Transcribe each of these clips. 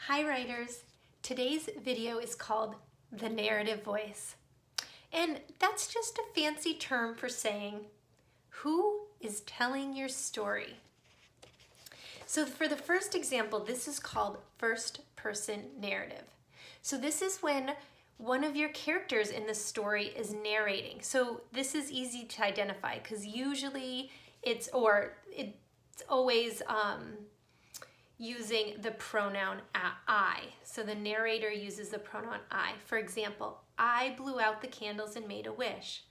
Hi writers! Today's video is called The Narrative Voice. And that's just a fancy term for saying, who is telling your story? So for the first example, this is called first person narrative. So this is when one of your characters in the story is narrating. So this is easy to identify because usually it's always using the pronoun I. So the narrator uses the pronoun I. For example, I blew out the candles and made a wish.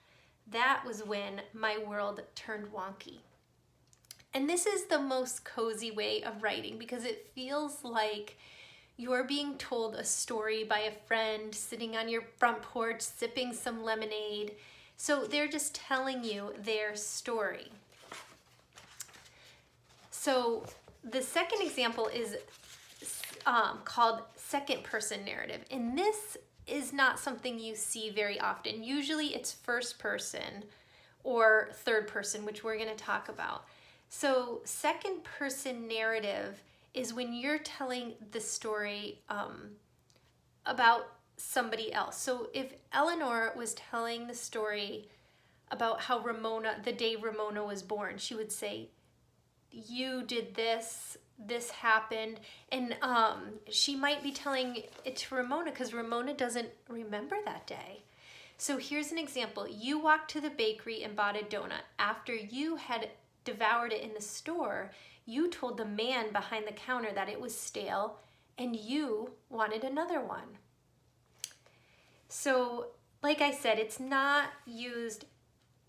That was when my world turned wonky. And this is the most cozy way of writing because it feels like you're being told a story by a friend sitting on your front porch sipping some lemonade. So they're just telling you their story. So the second example is called second person narrative. And this is not something you see very often. Usually it's first person or third person, which we're going to talk about. So second person narrative is when you're telling the story about somebody else. So if Eleanor was telling the story about how the day Ramona was born, she would say, you did this happened, and she might be telling it to Ramona because Ramona doesn't remember that day. So here's an example. You walked to the bakery and bought a donut. After you had devoured it in the store, you told the man behind the counter that it was stale and you wanted another one. So like I said, it's not used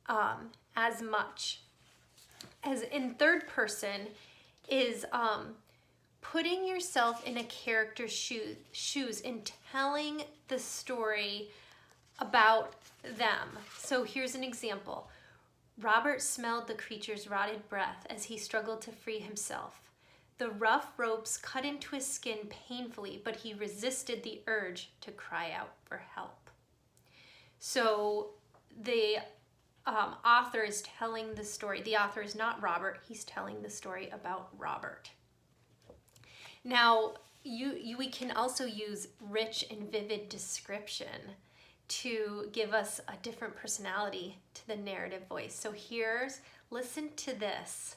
as much. As in third person is putting yourself in a character's shoes and telling the story about them. So here's an example. Robert smelled the creature's rotted breath as he struggled to free himself. The rough ropes cut into his skin painfully, but he resisted the urge to cry out for help. So the author is telling the story. The author is not Robert. He's telling the story about Robert. Now, we can also use rich and vivid description to give us a different personality to the narrative voice. So listen to this.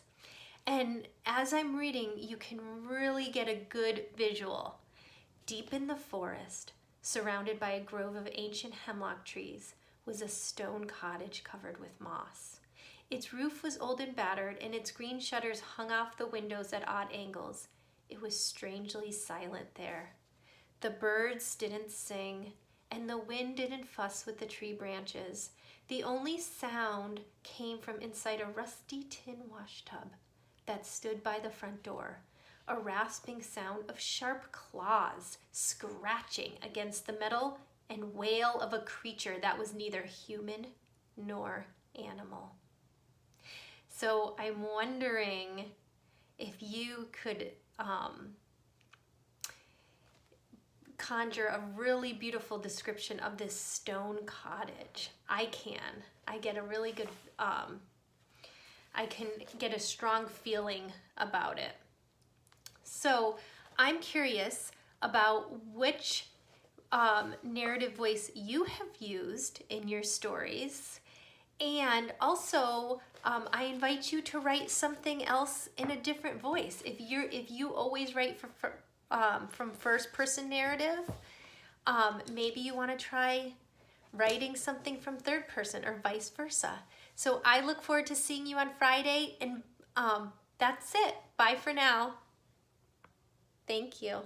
And as I'm reading, you can really get a good visual. Deep in the forest, surrounded by a grove of ancient hemlock trees, was a stone cottage covered with moss. Its roof was old and battered, and its green shutters hung off the windows at odd angles. It was strangely silent there. The birds didn't sing, and the wind didn't fuss with the tree branches. The only sound came from inside a rusty tin washtub that stood by the front door, a rasping sound of sharp claws scratching against the metal and wail of a creature that was neither human nor animal. So I'm wondering if you could conjure a really beautiful description of this stone cottage. I get a really good, I can get a strong feeling about it. So I'm curious about which narrative voice you have used in your stories, and also I invite you to write something else in a different voice. If you always write from first person narrative, maybe you want to try writing something from third person or vice versa. So I look forward to seeing you on Friday, and that's it. Bye for now. Thank you.